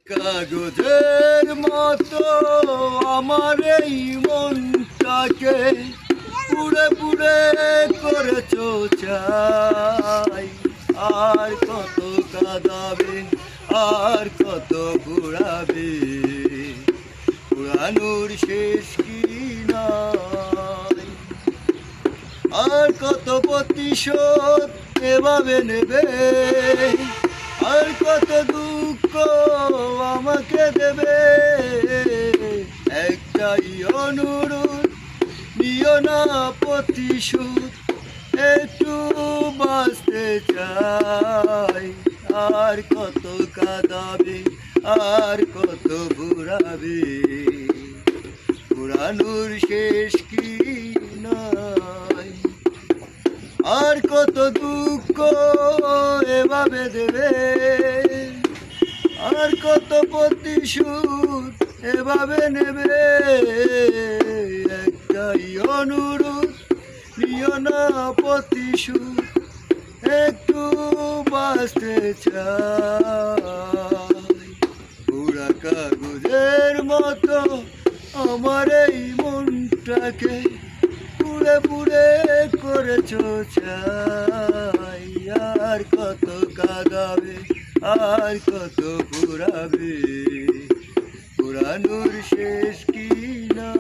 কাগজের মতো আমার এই মনটাকে পুড়ে পুড়ে করেছ চাই। আর কত কাঁদাবে, আর কত ঘুরাবে, পুরানোর শেষ কি নাই। আর কত প্রতিশোধ এভাবে নেবে, আর কত দুঃখ আমাকে দেবে। একটাই অনুরোধ, নিও না প্রতিশোধ, একটু বাঁচতে চাই। আর কত কাঁদাবে, আর কত ঘুরাবে, পুরানোর শেষ কি নাই। আর কত দুঃখ এভাবে দেবে, আর কত প্রতিশোধ এভাবে নেবে। একটাই অনুরোধ, নিও না প্রতিশোধ, একটু বাঁচতে চাই। পুরা কাগজের মতো আমার এই মনটাকে পুড়ে পুড়ে করেছ চাই। আর কত কাঁদাবে, আর কত ঘুরাবে, পুরানোর শেষ কি না।